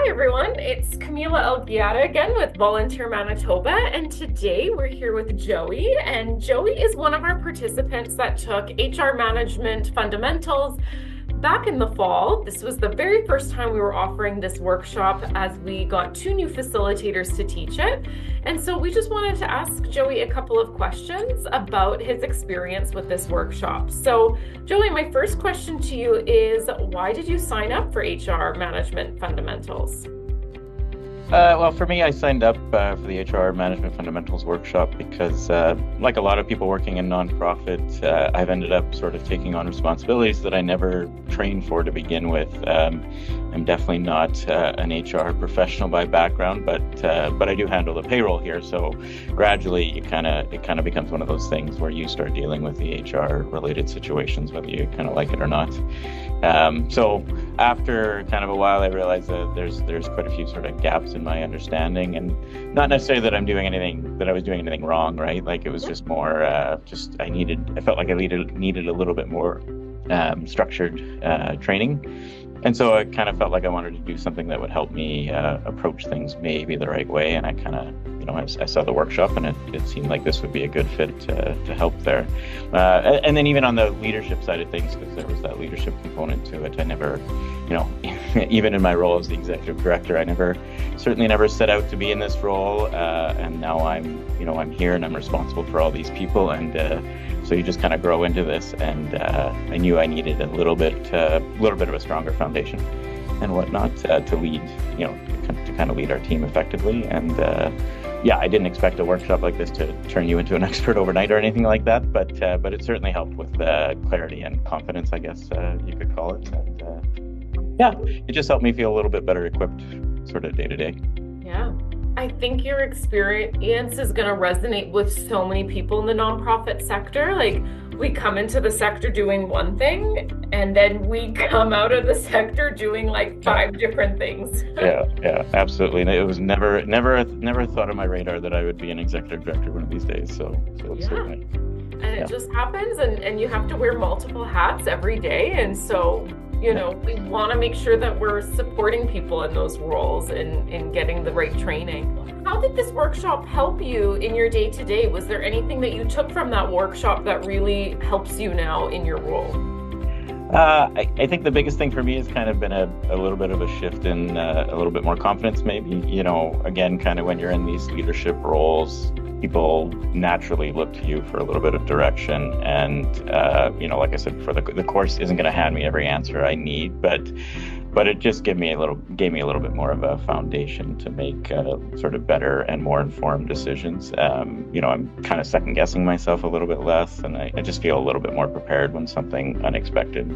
Hi everyone, it's Camila Elgiata again with Volunteer Manitoba, and today we're here with Joey, and Joey is one of our participants that took HR Management Fundamentals back in the fall. This was the very first time we were offering this workshop as we got two new facilitators to teach it. And so we just wanted to ask Joey a couple of questions about his experience with this workshop. So Joey, my first question to you is, why did you sign up for HR Management Fundamentals? Well, for me, I signed up for the HR Management Fundamentals workshop because, like a lot of people working in nonprofit, I've ended up sort of taking on responsibilities that I never trained for to begin with. I'm definitely not an HR professional by background, but I do handle the payroll here. So gradually, it kind of becomes one of those things where you start dealing with the HR related situations, whether you kind of like it or not. So after kind of a while, I realized that there's quite a few sort of gaps in my understanding, and not necessarily that I was doing anything wrong, right? Like it was just more, I felt like I needed a little bit more structured training. And so I kind of felt like I wanted to do something that would help me approach things maybe the right way. And I kind of, I saw the workshop and it seemed like this would be a good fit to help there. And then even on the leadership side of things, because there was that leadership component to it, I never, even in my role as the executive director, I certainly never set out to be in this role. And now I'm here and I'm responsible for all these people. And so you just kind of grow into this, and I knew I needed a little bit of a stronger foundation and whatnot to lead, to kind of lead our team effectively. And I didn't expect a workshop like this to turn you into an expert overnight or anything like that, but it certainly helped with clarity and confidence, I guess you could call it. And it just helped me feel a little bit better equipped, sort of day to day. Yeah. I think your experience is going to resonate with so many people in the nonprofit sector. Like, we come into the sector doing one thing, and then we come out of the sector doing like 5 different things. Yeah, absolutely. And it was never thought on my radar that I would be an executive director one of these days. So certainly. And it just happens, and you have to wear multiple hats every day. And so, we want to make sure that we're supporting people in those roles and in getting the right training. How did this workshop help you in your day-to-day? Was there anything that you took from that workshop that really helps you now in your role? I think the biggest thing for me has kind of been a little bit of a shift in a little bit more confidence, maybe. Again, kind of when you're in these leadership roles, people naturally look to you for a little bit of direction. And, like I said, for the course isn't going to hand me every answer I need, but it just gave me a little bit more of a foundation to make sort of better and more informed decisions. I'm kind of second guessing myself a little bit less, and I just feel a little bit more prepared when something unexpected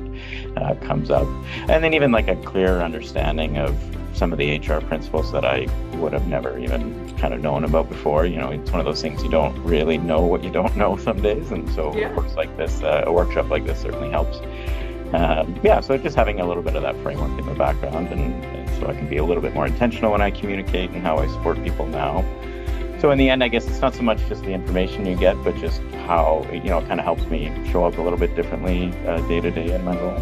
comes up. And then even like a clearer understanding of some of the HR principles that I would have never even kind of known about before. It's one of those things you don't really know what you don't know some days. And so a course like this, a workshop like this certainly helps. So just having a little bit of that framework in the background, and so I can be a little bit more intentional when I communicate and how I support people now. So in the end, I guess it's not so much just the information you get, but just how, it kind of helps me show up a little bit differently day to day in my role.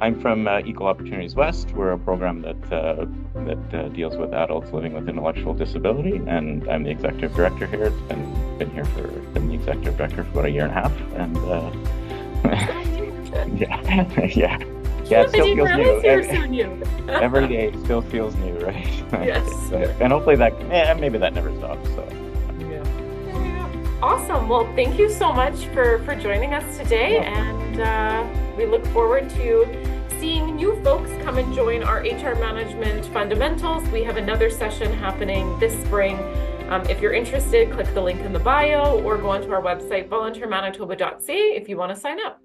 I'm from Equal Opportunities West. We're a program that deals with adults living with intellectual disability, and I'm the executive director here. It's been the executive director for about a year and a half, and it still feels new. Every day it still feels new, right? Yes. And hopefully maybe that never stops. So. Awesome. Well, thank you so much for joining us today, and we look forward to seeing new folks come and join our HR Management Fundamentals. We have another session happening this spring. If you're interested, click the link in the bio or go onto our website, volunteermanitoba.ca, if you want to sign up.